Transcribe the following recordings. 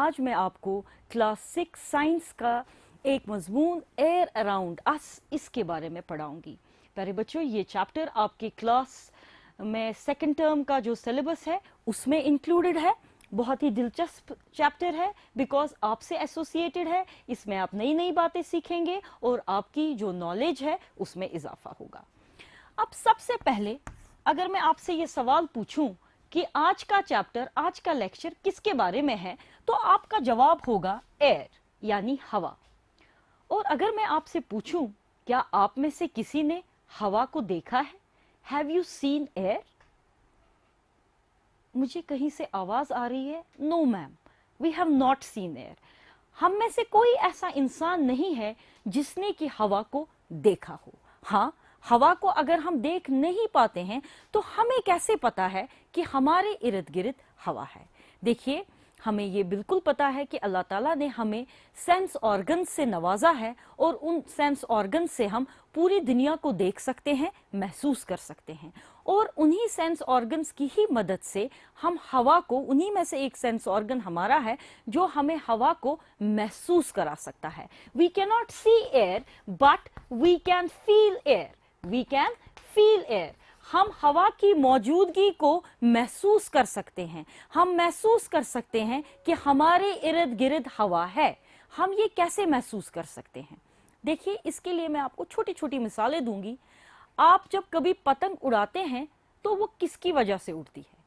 आज मैं आपको क्लास 6 साइंस का एक मजमून एयर अराउंड अस इसके बारे में पढ़ाऊंगी। प्यारे बच्चों, ये चैप्टर आपके क्लास में सेकंड टर्म का जो सिलेबस है उसमें इंक्लूडेड है। बहुत ही दिलचस्प चैप्टर है बिकॉज आपसे एसोसिएटेड है। इसमें आप नई नई बातें सीखेंगे और आपकी जो नॉलेज है उसमें इजाफा होगा। अब सबसे पहले अगर मैं आपसे ये सवाल पूछूं कि आज का चैप्टर, आज का लेक्चर किसके बारे में है, तो आपका जवाब होगा एयर यानी हवा। और अगर मैं आपसे पूछूं क्या आप में से किसी ने हवा को देखा है? Have you seen air? मुझे कहीं से आवाज आ रही है, no ma'am, we have not seen air. हम में से कोई ऐसा इंसान नहीं है जिसने कि हवा को देखा हो। हाँ, हवा को अगर हम देख नहीं पाते हैं तो हमें कैसे पता है कि हमारे इर्द गिर्द हवा है? देखिए, हमें ये बिल्कुल पता है कि अल्लाह ताला ने हमें सेंस ऑर्गन से नवाजा है और उन सेंस ऑर्गन से हम पूरी दुनिया को देख सकते हैं, महसूस कर सकते हैं। और उन्हीं सेंस ऑर्गन्स की ही मदद से हम हवा को, उन्हीं में से एक सेंस ऑर्गन हमारा है जो हमें हवा को महसूस करा सकता है। We can not see air but we can feel air. We can feel air. हम हवा की मौजूदगी को महसूस कर सकते हैं। हम महसूस कर सकते हैं कि हमारे इर्द गिर्द हवा है। हम ये कैसे महसूस कर सकते हैं? देखिए, इसके लिए मैं आपको छोटी छोटी मिसालें दूंगी। आप जब कभी पतंग उड़ाते हैं तो वो किसकी वजह से उड़ती है?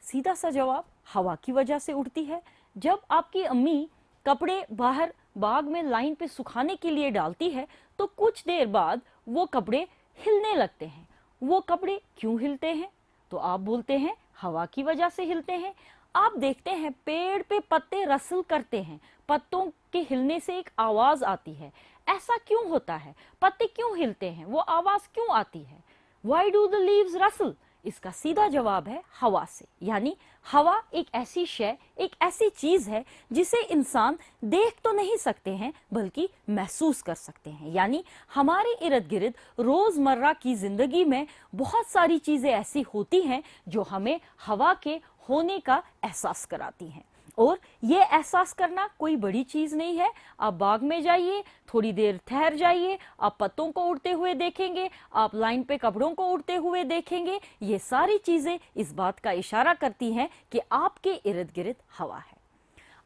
सीधा सा जवाब, हवा की वजह से उड़ती है। जब आपकी अम्मी कपड़े बाहर बाग में लाइन पे सुखाने के लिए डालती है तो कुछ देर बाद वो कपड़े हिलने लगते हैं। वो कपड़े क्यों हिलते हैं? तो आप बोलते हैं हवा की वजह से हिलते हैं। आप देखते हैं पेड़ पे पत्ते रसल करते हैं, पत्तों के हिलने से एक आवाज आती है। ऐसा क्यों होता है? पत्ते क्यों हिलते हैं? वो आवाज क्यों आती है? Why do the leaves rustle? इसका सीधा जवाब है हवा से। यानी हवा एक ऐसी शय, एक ऐसी चीज है जिसे इंसान देख तो नहीं सकते हैं बल्कि महसूस कर सकते हैं। यानी हमारे इर्द गिर्द रोजमर्रा की जिंदगी में बहुत सारी चीजें ऐसी होती हैं जो हमें हवा के होने का एहसास कराती हैं। और ये एहसास करना कोई बड़ी चीज नहीं है। आप बाग में जाइए, थोड़ी देर ठहर जाइए, आप पत्तों को उड़ते हुए देखेंगे, आप लाइन पे कपड़ों को उड़ते हुए देखेंगे। ये सारी चीजें इस बात का इशारा करती हैं कि आपके इर्द गिर्द हवा है।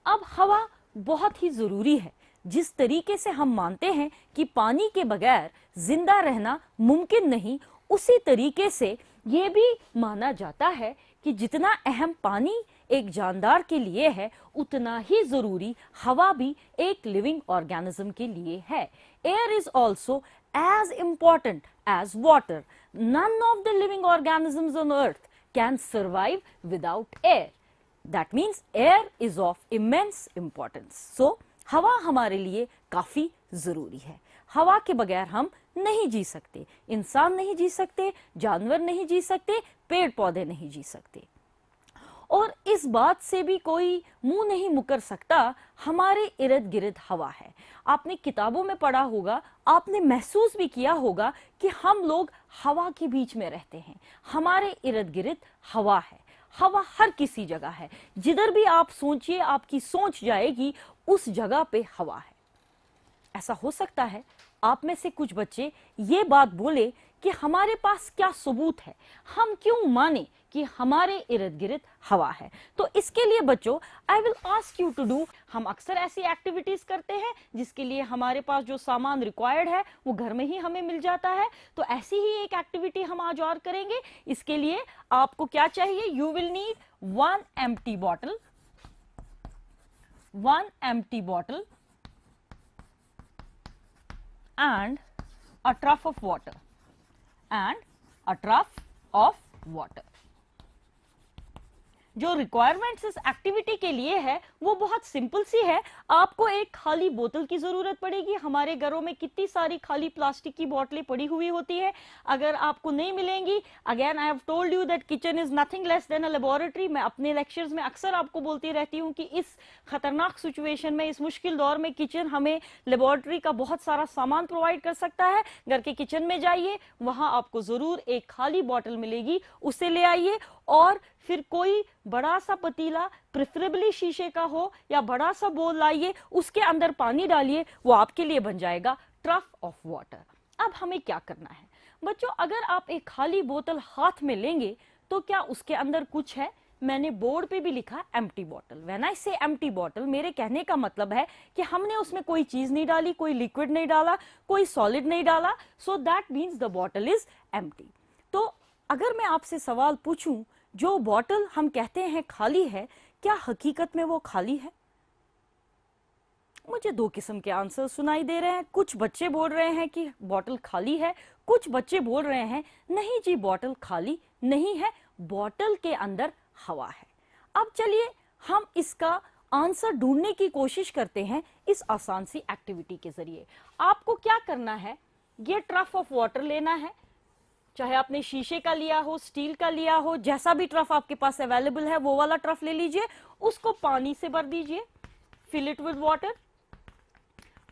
अब हवा बहुत ही जरूरी है। जिस तरीके से हम मानते हैं कि पानी के बगैर जिंदा रहना मुमकिन नहीं, उसी तरीके से ये भी माना जाता है कि जितना अहम पानी एक जानदार के लिए है उतना ही जरूरी हवा भी एक लिविंग ऑर्गेनिज्म के लिए है। Air is also as important as water. None of the living organisms on earth can survive without air. That means air is of immense importance. So हवा हमारे लिए काफी जरूरी है। हवा के बगैर हम नहीं जी सकते। इंसान नहीं जी सकते, जानवर नहीं जी सकते, पेड़ पौधे नहीं जी सकते। और इस बात से भी कोई मुंह नहीं मुकर सकता, हमारे इर्द गिर्द हवा है। आपने किताबों में पढ़ा होगा, आपने महसूस भी किया होगा कि हम लोग हवा के बीच में रहते हैं। हमारे इर्द गिर्द हवा है। हवा हर किसी जगह है। जिधर भी आप सोचिए, आपकी सोच जाएगी उस जगह पे हवा है। ऐसा हो सकता है आप में से कुछ बच्चे ये बात बोले कि हमारे पास क्या सबूत है, हम क्यों माने कि हमारे इर्द गिर्द हवा है। तो इसके लिए बच्चों, I will ask you to do, हम अक्सर ऐसी एक्टिविटीज करते हैं जिसके लिए हमारे पास जो सामान रिक्वायर्ड है वो घर में ही हमें मिल जाता है। तो ऐसी ही एक एक्टिविटी हम आज और करेंगे। इसके लिए आपको क्या चाहिए? You will need one empty bottle and a trough of water। जो रिक्वायरमेंट्स इस एक्टिविटी के लिए है वो बहुत सिंपल सी है। आपको एक खाली बोतल की जरूरत पड़ेगी। हमारे घरों में कितनी सारी खाली प्लास्टिक की बोतलें पड़ी हुई होती है। अगर आपको नहीं मिलेंगी, again I have told you that kitchen is nothing less than a laboratory. मैं अपने लेक्चर्स में अक्सर आपको बोलती रहती हूँ कि इस खतरनाक सिचुएशन में, इस मुश्किल दौर में किचन हमें लेबोरेटरी का बहुत सारा सामान प्रोवाइड कर सकता है। घर के किचन में जाइए, वहां आपको जरूर एक खाली बोतल मिलेगी, उसे ले आइए और फिर कोई बड़ा सा पतीला, प्रेफरेबली शीशे का हो या बड़ा सा बोल लाइए, उसके अंदर पानी डालिए, वो आपके लिए बन जाएगा ट्रफ ऑफ वाटर। अब हमें क्या करना है बच्चों, अगर आप एक खाली बोतल हाथ में लेंगे तो क्या उसके अंदर कुछ है? मैंने बोर्ड पे भी लिखा एम्प्टी बॉटल। व्हेन आई से एम्प्टी बॉटल, मेरे कहने का मतलब है कि हमने उसमें कोई चीज नहीं डाली, कोई लिक्विड नहीं डाला, कोई सॉलिड नहीं डाला, so that means the bottle is empty. तो अगर मैं आपसे सवाल पूछूं, जो बॉटल हम कहते हैं खाली है, क्या हकीकत में वो खाली है? मुझे दो किस्म के आंसर सुनाई दे रहे हैं। कुछ बच्चे बोल रहे हैं कि बॉटल खाली है, कुछ बच्चे बोल रहे हैं नहीं जी बॉटल खाली नहीं है, बॉटल के अंदर हवा है। अब चलिए हम इसका आंसर ढूंढने की कोशिश करते हैं इस आसान सी एक्टिविटी के जरिए। आपको क्या करना है, ये ट्रफ ऑफ वाटर लेना है, चाहे आपने शीशे का लिया हो, स्टील का लिया हो, जैसा भी ट्रफ आपके पास अवेलेबल है वो वाला ट्रफ ले लीजिए, उसको पानी से भर दीजिए, फिल इट विद वाटर।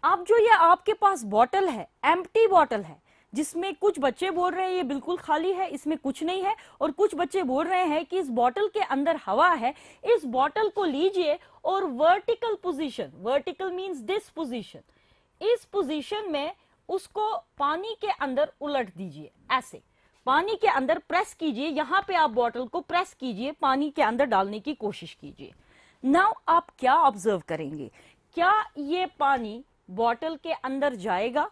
अब जो ये आपके पास बॉटल है, एम्प्टी बॉटल है, जिसमें कुछ बच्चे बोल रहे हैं ये बिल्कुल खाली है, इसमें कुछ नहीं है, और कुछ बच्चे बोल रहे हैं कि इस बॉटल के अंदर हवा है, इस बॉटल को लीजिए और vertical position, vertical means this position, इस पोजीशन में उसको पानी के अंदर उलट दीजिए, ऐसे पानी के अंदर प्रेस कीजिए, यहां पे आप बॉटल को प्रेस कीजिए, पानी के अंदर डालने की कोशिश कीजिए। नाउ आप क्या ऑब्जर्व करेंगे, क्या ये पानी बॉटल के अंदर जाएगा?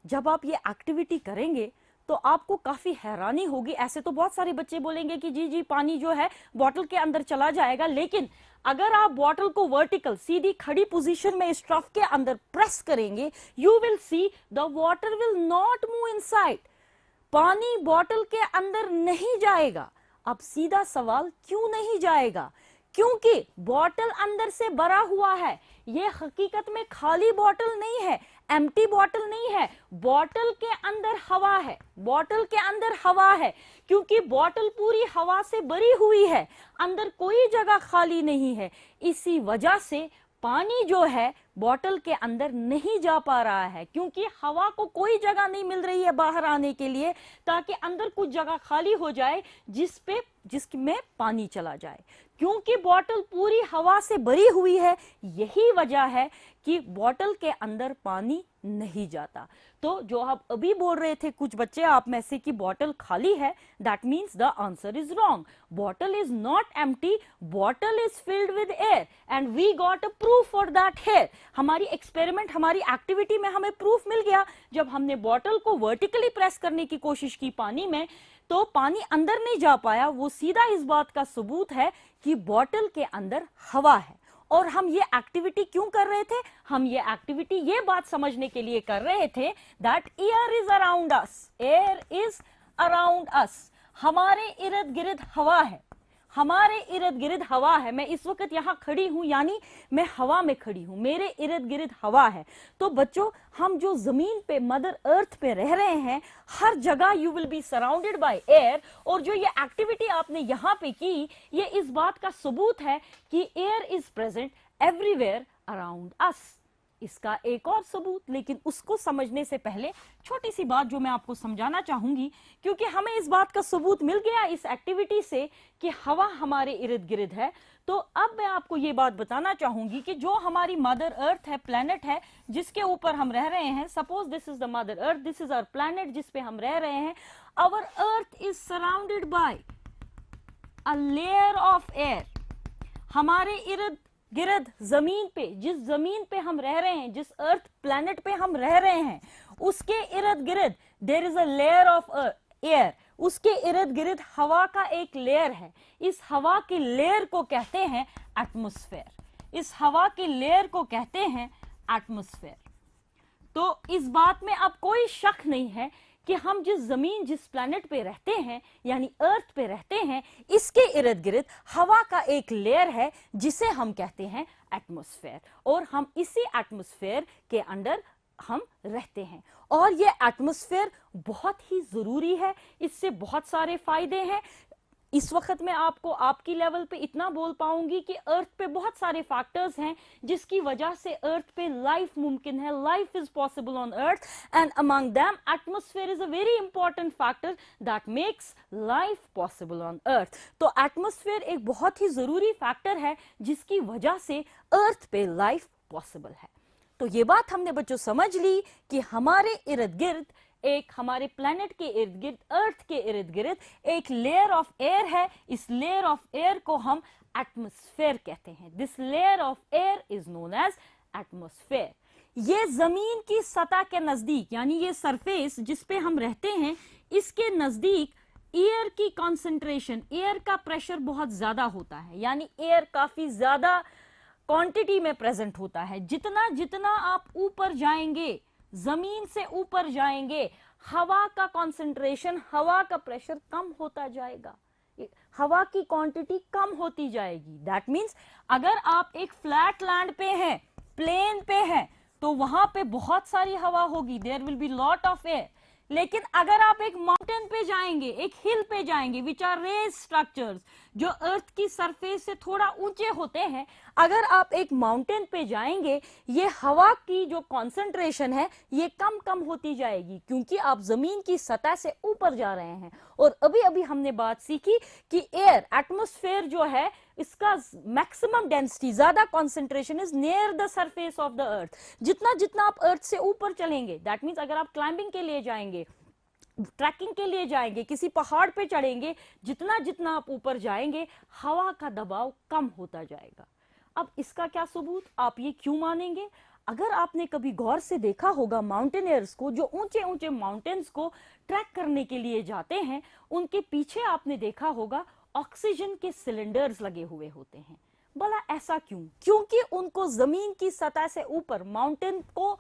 जब आप ये एक्टिविटी करेंगे तो आपको काफी हैरानी होगी। ऐसे तो बहुत सारे बच्चे बोलेंगे कि जी जी पानी जो है बॉटल के अंदर चला जाएगा, लेकिन अगर आप बॉटल को वर्टिकल सीधी खड़ी पोजीशन में इस ट्रफ के अंदर प्रेस करेंगे, you will see the water will not move inside, पानी बॉटल के अंदर नहीं जाएगा। अब सीधा सवाल, क्यों नहीं जाएगा? क्योंकि बॉटल अंदर से भरा हुआ है, ये हकीकत में खाली बॉटल नहीं है, एम्प्टी बॉटल नहीं है, बॉटल के अंदर हवा है, बॉटल के अंदर हवा है, क्योंकि बॉटल पूरी हवा से भरी हुई है, अंदर कोई जगह खाली नहीं है। इसी वजह से पानी जो है बॉटल के अंदर नहीं जा पा रहा है, क्योंकि हवा को कोई जगह नहीं मिल रही है बाहर आने के लिए, ताकि अंदर कुछ जगह खाली हो जाए जिसमें पानी चला जाए। क्योंकि बॉटल पूरी हवा से भरी हुई है, यही वजह है कि बॉटल के अंदर पानी नहीं जाता। तो जो आप अभी बोल रहे थे कुछ बच्चे आप में से कि बॉटल खाली है, that means the answer is wrong. Bottle is not empty, bottle is filled with air and we got a proof for that here. हमारी एक्सपेरिमेंट, हमारी एक्टिविटी में हमें प्रूफ मिल गया। जब हमने बॉटल को वर्टिकली प्रेस करने की कोशिश की पानी में, तो पानी अंदर नहीं जा पाया। वो सीधा इस बात का सबूत है कि बॉटल के अंदर हवा है। और हम ये एक्टिविटी क्यों कर रहे थे? हम ये एक्टिविटी ये बात समझने के लिए कर रहे थे that air is around us, air is around us, हमारे इर्द गिर्द हवा है, हमारे इर्द गिर्द हवा है। मैं इस वक्त यहाँ खड़ी हूं, यानी मैं हवा में खड़ी हूं, मेरे इर्द गिर्द हवा है। तो बच्चों, हम जो जमीन पे, मदर अर्थ पे रह रहे हैं, हर जगह you will be surrounded by air. और जो ये एक्टिविटी आपने यहाँ पे की, ये इस बात का सबूत है कि air is present everywhere around अस। इसका एक और सबूत, लेकिन उसको समझने से पहले छोटी सी बात जो मैं आपको समझाना चाहूंगी, क्योंकि हमें इस बात का सबूत मिल गया इस एक्टिविटी से कि हवा हमारे इर्द गिर्द है। तो अब मैं आपको ये बात बताना चाहूंगी कि जो हमारी मदर अर्थ है, प्लेनेट है जिसके ऊपर हम रह रहे हैं, suppose this is the mother earth, this is our planet जिस पे हम रह रहे हैं, our earth is surrounded by a layer of air. हमारे इर्द गिर्द जमीन पे, जिस जमीन पे हम रह रहे हैं, जिस अर्थ प्लेनेट पे हम रह रहे हैं, उसके इर्द गिर्द there is a layer of air, उसके इर्द गिर्द हवा का एक लेयर है। इस हवा के लेयर को कहते हैं एटमॉस्फेयर, इस हवा के लेयर को कहते हैं एटमॉस्फेयर। तो इस बात में अब कोई शक नहीं है कि हम जिस जमीन, जिस प्लेनेट पे रहते हैं, यानी अर्थ पे रहते हैं, इसके इर्द गिर्द हवा का एक लेयर है जिसे हम कहते हैं एटमॉस्फेयर। और हम इसी एटमॉस्फेयर के अंदर हम रहते हैं। और ये एटमॉस्फेयर बहुत ही जरूरी है, इससे बहुत सारे फायदे हैं। इस वक्त मैं आपको आपकी लेवल पे इतना बोल पाऊंगी कि अर्थ पे बहुत सारे फैक्टर्स हैं जिसकी वजह से अर्थ पे लाइफ मुमकिन है, life is possible on earth, and among them atmosphere is a very important factor that makes life possible on earth. तो एटमॉस्फेयर एक बहुत ही जरूरी फैक्टर है जिसकी वजह से अर्थ पे लाइफ पॉसिबल है। तो ये बात हमने बच्चों समझ ली कि हमारे इर्द गिर्द, एक हमारे प्लेनेट के इर्द गिर्द, अर्थ के इर्द गिर्द एक लेयर ऑफ एयर है। इस लेयर ऑफ एयर को हम एटमॉस्फेयर कहते हैं। This layer of air is known as atmosphere. ये जमीन की सतह के नजदीक, यानी ये सरफेस जिस पे हम रहते हैं, इसके नजदीक एयर की कॉन्सेंट्रेशन, एयर का प्रेशर बहुत ज्यादा होता है, यानी एयर काफी ज्यादा क्वांटिटी में प्रेजेंट होता है। जितना जितना आप ऊपर जाएंगे, जमीन से ऊपर जाएंगे, हवा का कॉन्सेंट्रेशन, हवा का प्रेशर कम होता जाएगा, हवा की क्वांटिटी कम होती जाएगी। दैट मीन्स अगर आप एक फ्लैट लैंड पे हैं, प्लेन पे हैं, तो वहां पे बहुत सारी हवा होगी, there will be lot of air. लेकिन अगर आप एक माउंटेन पे जाएंगे, एक हिल पे जाएंगे, विच आर रेज स्ट्रक्चर्स, जो अर्थ की सरफेस से थोड़ा ऊंचे होते हैं, अगर आप एक माउंटेन पे जाएंगे, ये हवा की जो कॉन्सेंट्रेशन है ये कम कम होती जाएगी, क्योंकि आप जमीन की सतह से ऊपर जा रहे हैं। और अभी अभी हमने बात सीखी कि एयर, एटमॉस्फेयर जो है, इसका मैक्सिमम डेंसिटी, ज्यादा concentration is near the surface of the earth. जितना जितना आप अर्थ से ऊपर चलेंगे, दैट मीन्स अगर आप क्लाइंबिंग के लिए जाएंगे, ट्रैकिंग के लिए जाएंगे, किसी पहाड़ पे चढ़ेंगे, जितना जितना आप ऊपर जाएंगे, हवा का दबाव कम होता जाएगा। अब इसका क्या सबूत, आप ये क्यों मानेंगे? अगर आपने कभी गौर से देखा होगा माउंटेनियर्स को, जो ऊंचे ऊंचे माउंटेन्स को ट्रैक करने के लिए जाते हैं, उनके पीछे आपने देखा होगा ऑक्सीजन के सिलेंडर्स लगे हुए होते हैं। भला ऐसा क्यों? क्योंकि उनको जमीन की सतह से ऊपर माउंटेन को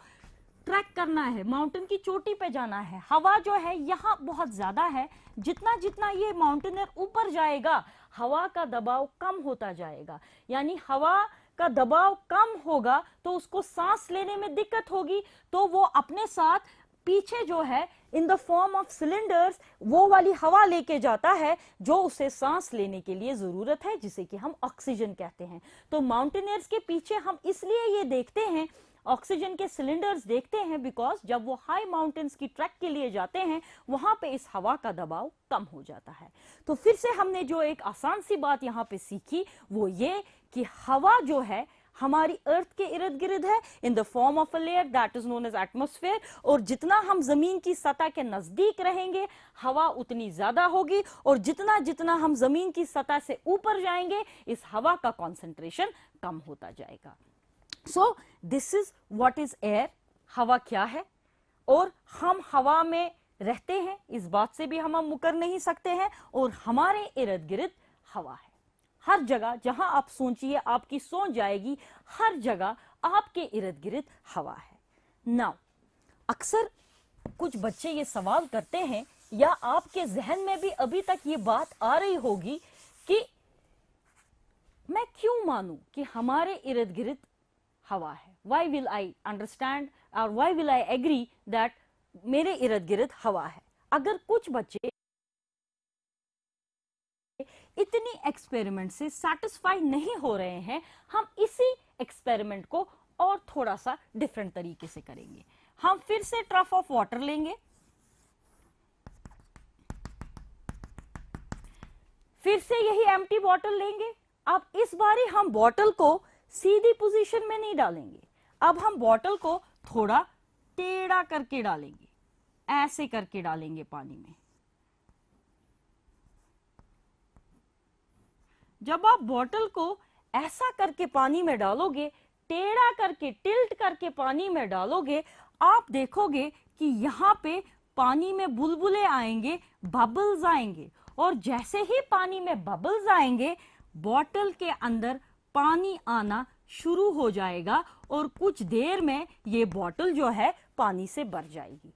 ट्रैक करना है, माउंटेन की चोटी पे जाना है। हवा जो है यहाँ बहुत ज्यादा है, जितना जितना ये माउंटेनर ऊपर जाएगा, हवा का दबाव कम होता जाएगा। यानी हवा का दबाव कम होगा तो उसको सांस लेने में दिक्कत होगी, तो वो अपने साथ पीछे जो है in the form of cylinders वो वाली हवा लेके जाता है जो उसे सांस लेने के लिए जरूरत है, जिसे कि हम ऑक्सीजन कहते हैं। तो माउंटेनियर्स के पीछे हम इसलिए ये देखते हैं, ऑक्सीजन के सिलेंडर्स देखते हैं, बिकॉज जब वो हाई माउंटेन्स की ट्रैक के लिए जाते हैं, वहां पे इस हवा का दबाव कम हो जाता है। तो फिर से हमने जो एक आसान सी बात यहाँ पे सीखी वो ये कि हवा जो है हमारी अर्थ के इर्द गिर्द है, in the form of a layer that is known as atmosphere. और जितना हम जमीन की सतह के नजदीक रहेंगे, हवा उतनी ज्यादा होगी, और जितना जितना हम जमीन की सतह से ऊपर जाएंगे, इस हवा का कॉन्सेंट्रेशन कम होता जाएगा। So this is what is air. हवा क्या है, और हम हवा में रहते हैं, इस बात से भी हम मुकर नहीं सकते हैं, और हमारे इर्द गिर्द हवा है। हर जगह जहां आप सोचिए, आपकी सोच जाएगी, हर जगह आपके इर्द गिर्द हवा है। नाउ अक्सर कुछ बच्चे ये सवाल करते हैं, या आपके जहन में भी अभी तक ये बात आ रही होगी कि मैं क्यों मानूं कि हमारे इर्द गिर्द हवा है। Why will I understand or why will I agree that मेरे इर्द गिर्द हवा है? अगर कुछ बच्चे इतनी एक्सपेरिमेंट से सेटिस्फाई नहीं हो रहे हैं, हम इसी एक्सपेरिमेंट को और थोड़ा सा डिफरेंट तरीके से करेंगे। हम फिर से ट्रफ ऑफ वाटर लेंगे, फिर से यही एम्प्टी बॉटल लेंगे। अब इस बारी हम बॉटल को सीधी पोजीशन में नहीं डालेंगे, अब हम बॉटल को थोड़ा टेढ़ा करके डालेंगे, ऐसे करके डालेंगे पानी में। जब आप बॉटल को ऐसा करके पानी में डालोगे, टेढ़ा करके, टिल्ट करके पानी में डालोगे, आप देखोगे कि यहाँ पे पानी में बुलबुले आएंगे, बबल्स आएंगे, और जैसे ही पानी में बबल्स आएंगे, बॉटल के अंदर पानी आना शुरू हो जाएगा, और कुछ देर में ये बॉटल जो है पानी से भर जाएगी।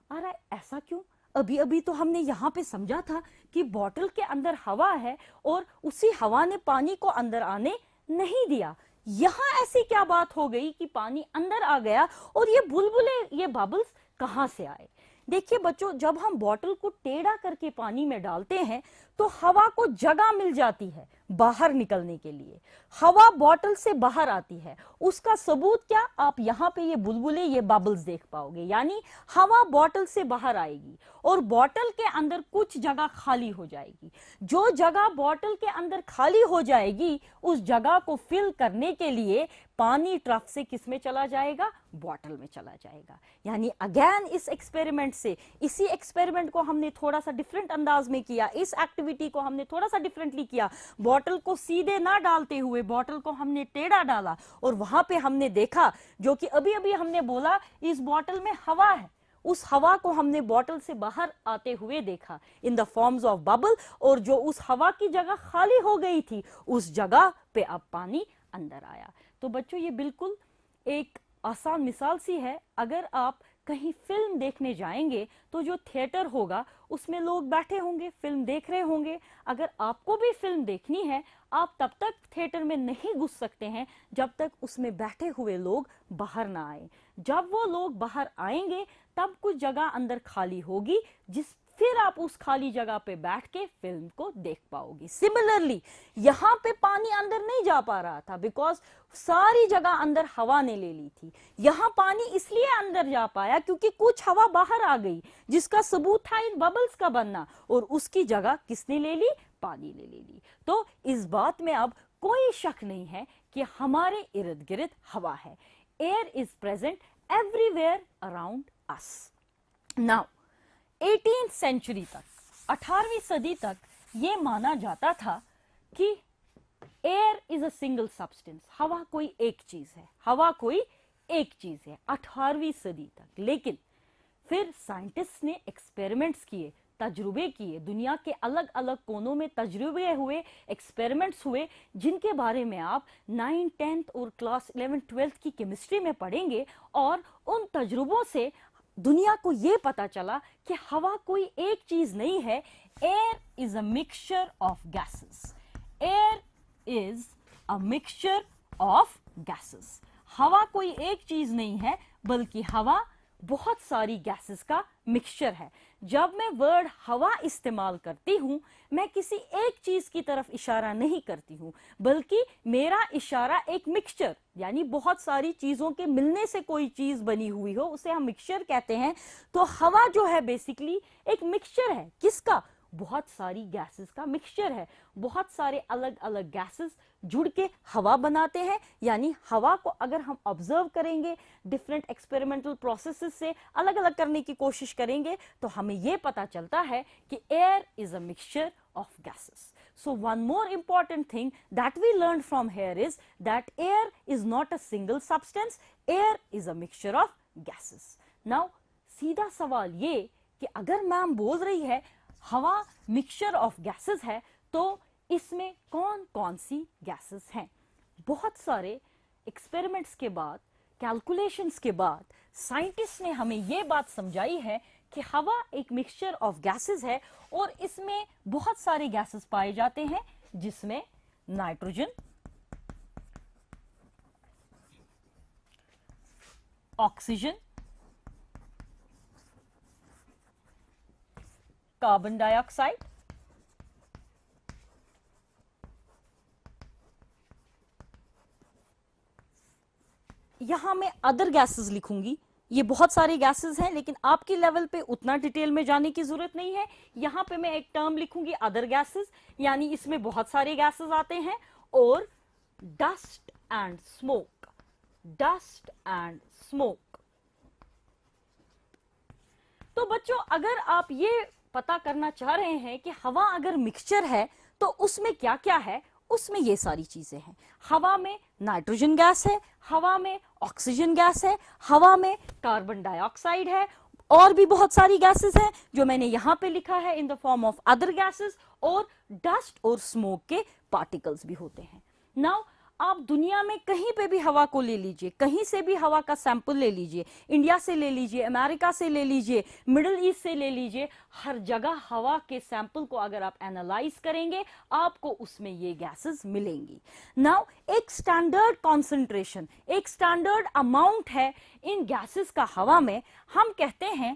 अरे ऐसा क्यों? अभी अभी तो हमने यहाँ पे समझा था कि बॉटल के अंदर हवा है और उसी हवा ने पानी को अंदर आने नहीं दिया। यहाँ ऐसी क्या बात हो गई कि पानी अंदर आ गया और ये बुलबुले, ये बबल्स कहाँ से आए? देखिए बच्चों, जब हम बॉटल को टेढ़ा करके पानी में डालते हैं तो हवा को जगह मिल जाती है बाहर निकलने के लिए। हवा बॉटल से बाहर आती है, उसका सबूत क्या, आप यहां पे ये बुलबुले, ये बबल्स देख पाओगे। यानी हवा बॉटल से बाहर आएगी और बॉटल के अंदर कुछ जगह खाली हो जाएगी। जो जगह बॉटल के अंदर खाली हो जाएगी, उस जगह को फिल करने के लिए पानी ट्रफ से किस में चला जाएगा, बॉटल में चला जाएगा। यानी अगेन इस एक्सपेरिमेंट से, इसी एक्सपेरिमेंट को हमने थोड़ा सा डिफरेंट अंदाज में किया, इस एक्टिविटी को हमने थोड़ा सा डिफरेंटली किया। बॉटल को सीधे ना डालते हुए बॉटल को हमने टेढ़ा डाला और वहां पे हमने देखा, जो कि अभी अभी हमने बोला, इस बॉटल में हवा है, उस हवा को हमने बॉटल से बाहर आते हुए देखा in the forms of bubble, और जो उस हवा की जगह खाली हो गई थी, उस जगह पे अब पानी अंदर आया। तो बच्चों, ये बिल्कुल एक आसान मिसाल सी है। अगर आप कहीं फिल्म देखने जाएंगे तो जो थिएटर होगा उसमें लोग बैठे होंगे, फिल्म देख रहे होंगे। अगर आपको भी फिल्म देखनी है, आप तब तक थिएटर में नहीं घुस सकते हैं जब तक उसमें बैठे हुए लोग बाहर ना आए। जब वो लोग बाहर आएंगे तब कुछ जगह अंदर खाली होगी, फिर आप उस खाली जगह पे बैठ के फिल्म को देख पाओगे। सिमिलरली यहां पे पानी अंदर नहीं जा पा रहा था बिकॉज सारी जगह अंदर हवा ने ले ली थी। यहां पानी इसलिए अंदर जा पाया क्योंकि कुछ हवा बाहर आ गई, जिसका सबूत था इन बबल्स का बनना, और उसकी जगह किसने ले ली, पानी ने ले ली। तो इस बात में अब कोई शक नहीं है कि हमारे इर्द गिर्द हवा है। Air is present everywhere around us. Now 18th century तक, 18वीं सदी तक ये माना जाता था कि air is a single substance, हवा कोई एक चीज है, हवा कोई एक चीज है, 18वीं सदी तक। लेकिन फिर साइंटिस्ट ने एक्सपेरिमेंट्स किए, तजुर्बे किए, दुनिया के अलग अलग कोनों में तजुर्बे हुए, एक्सपेरिमेंट्स हुए, जिनके बारे में आप 9th 10th और क्लास 11th 12th की केमिस्ट्री में पढ़ेंगे। और उन तजुर्बों से दुनिया को यह पता चला कि हवा कोई एक चीज नहीं है। Air is a mixture of gases, air is a mixture of gases. हवा कोई एक चीज नहीं है, बल्कि हवा बहुत सारी गैसेस का मिक्सचर है। जब मैं वर्ड हवा इस्तेमाल करती हूं, मैं किसी एक चीज की तरफ इशारा नहीं करती हूं, बल्कि मेरा इशारा एक मिक्सचर, यानी बहुत सारी चीजों के मिलने से कोई चीज बनी हुई हो, उसे हम मिक्सचर कहते हैं। तो हवा जो है बेसिकली एक मिक्सचर है, किसका, बहुत सारी गैसेस का मिक्सचर है। बहुत सारे अलग अलग गैसेस जुड़ के हवा बनाते हैं। यानी हवा को अगर हम ऑब्जर्व करेंगे, डिफरेंट एक्सपेरिमेंटल प्रोसेसेस से अलग अलग करने की कोशिश करेंगे, तो हमें यह पता चलता है कि air is a mixture of gases. So one more important thing that we learned from here is that air is not a single substance, air is a mixture of gases. Now सीधा सवाल ये कि अगर ma'am बोल रही है हवा mixture of gases है, तो इसमें कौन कौन सी गैसेस हैं? बहुत सारे एक्सपेरिमेंट्स के बाद, कैलकुलेशंस के बाद साइंटिस्ट ने हमें यह बात समझाई है कि हवा एक मिक्सचर ऑफ गैसेस है और इसमें बहुत सारे गैसेस पाए जाते हैं, जिसमें नाइट्रोजन, ऑक्सीजन, कार्बन डाइऑक्साइड, यहां मैं अदर गैसेस लिखूंगी। ये बहुत सारे गैसेस हैं, लेकिन आपकी लेवल पे उतना डिटेल में जाने की जरूरत नहीं है। यहां पे मैं एक टर्म लिखूंगी अदर गैसेस, यानी इसमें बहुत सारे गैसेस आते हैं। और dust and smoke, dust and smoke. तो बच्चों, अगर आप ये पता करना चाह रहे हैं कि हवा अगर मिक्सचर है तो उसमें क्या क्या है, उसमें ये सारी चीजें हैं। हवा में नाइट्रोजन गैस है, हवा में ऑक्सीजन गैस है, हवा में कार्बन डाइऑक्साइड है, और भी बहुत सारी गैसेस हैं जो मैंने यहां पे लिखा है in the form of other gases. और डस्ट और स्मोक के पार्टिकल्स भी होते हैं। नाउ आप दुनिया में कहीं पे भी हवा को ले लीजिए, कहीं से भी हवा का सैंपल ले लीजिए, इंडिया से ले लीजिए, अमेरिका से ले लीजिए, मिडिल ईस्ट से ले लीजिए, हर जगह हवा के सैंपल को अगर आप एनालाइज करेंगे, आपको उसमें ये गैसेस मिलेंगी। नाउ एक स्टैंडर्ड कॉन्सेंट्रेशन, एक स्टैंडर्ड अमाउंट है इन गैसेस का हवा में। हम कहते हैं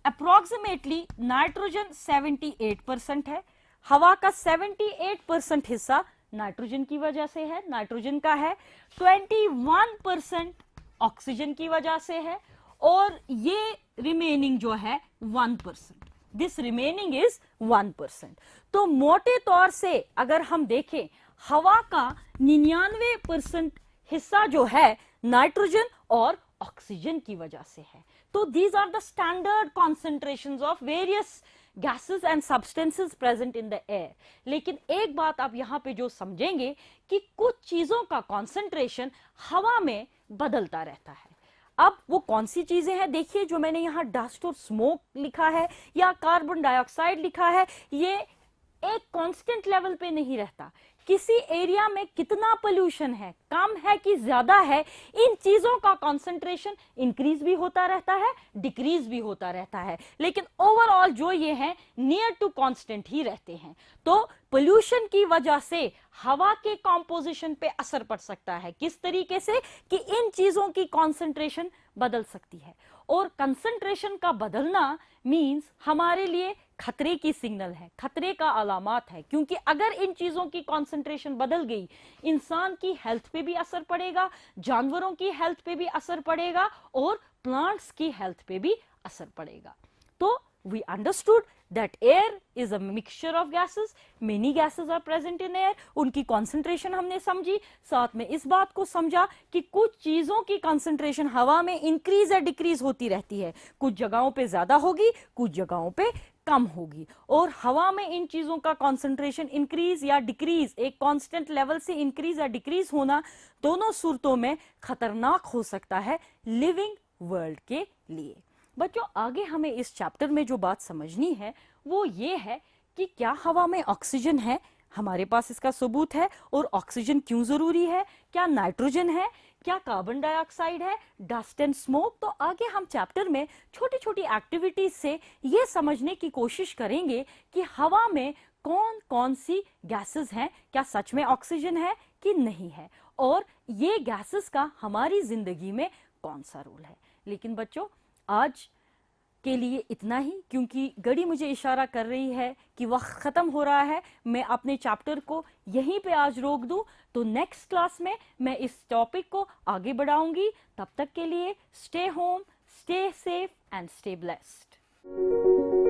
अप्रोक्सीमेटली नाइट्रोजन 78% है, हवा का 78% हिस्सा नाइट्रोजन की वजह से है, नाइट्रोजन का है, 21% ऑक्सीजन की वजह से है, और ये रिमेनिंग जो है 1%, दिस रिमेनिंग इज 1%। तो मोटे तौर से अगर हम देखें, हवा का 99% हिस्सा जो है नाइट्रोजन और ऑक्सीजन की वजह से है। तो these are the standard concentrations of various gases and substances present in the air. लेकिन एक बात आप यहां पे जो समझेंगे कि कुछ चीजों का कॉन्सेंट्रेशन हवा में बदलता रहता है। अब वो कौन सी चीजें हैं, देखिए जो मैंने यहां डस्ट और स्मोक लिखा है या कार्बन डाइऑक्साइड लिखा है, ये एक कांस्टेंट लेवल पे नहीं रहता। किसी एरिया में कितना पोल्यूशन है, कम है कि ज्यादा है, इन चीजों का कंसंट्रेशन इंक्रीज भी होता रहता है, डिक्रीज भी होता रहता है, लेकिन ओवरऑल जो ये हैं नियर टू कांस्टेंट ही रहते हैं। तो पोल्यूशन की वजह से हवा के कॉम्पोजिशन पे असर पड़ सकता है, किस तरीके से कि इन चीजों की कॉन्सेंट्रेशन बदल सकती है, और कंसंट्रेशन का बदलना मींस हमारे लिए खतरे की सिग्नल है, खतरे का अलामत है, क्योंकि अगर इन चीजों की कंसंट्रेशन बदल गई, इंसान की हेल्थ पे भी असर पड़ेगा, जानवरों की हेल्थ पे भी असर पड़ेगा, और प्लांट्स की हेल्थ पे भी असर पड़ेगा। तो we understood that air is a mixture of gases, many gases are present in air, उनकी concentration हमने समझी, साथ में इस बात को समझा कि कुछ चीजों की concentration हवा में increase या decrease होती रहती है, कुछ जगहों पे ज्यादा होगी, कुछ जगहों पे कम होगी, और हवा में इन चीजों का concentration increase या decrease, एक constant level से increase या decrease होना दोनों सूरतों में खतरनाक हो सकता है लिविंग वर्ल्ड के लिए। बच्चों आगे हमें इस चैप्टर में जो बात समझनी है वो ये है कि क्या हवा में ऑक्सीजन है, हमारे पास इसका सबूत है, और ऑक्सीजन क्यों जरूरी है, क्या नाइट्रोजन है, क्या कार्बन डाइऑक्साइड है, डस्ट एंड स्मोक। तो आगे हम चैप्टर में छोटी छोटी एक्टिविटीज से ये समझने की कोशिश करेंगे कि हवा में कौन कौन सी गैसेस हैं, क्या सच में ऑक्सीजन है कि नहीं है, और ये गैसेस का हमारी जिंदगी में कौन सा रोल है। लेकिन बच्चों आज के लिए इतना ही, क्योंकि घड़ी मुझे इशारा कर रही है कि वक्त खत्म हो रहा है, मैं अपने चैप्टर को यहीं पे आज रोक दूं, तो नेक्स्ट क्लास में मैं इस टॉपिक को आगे बढ़ाऊंगी। तब तक के लिए stay home, stay safe and stay blessed.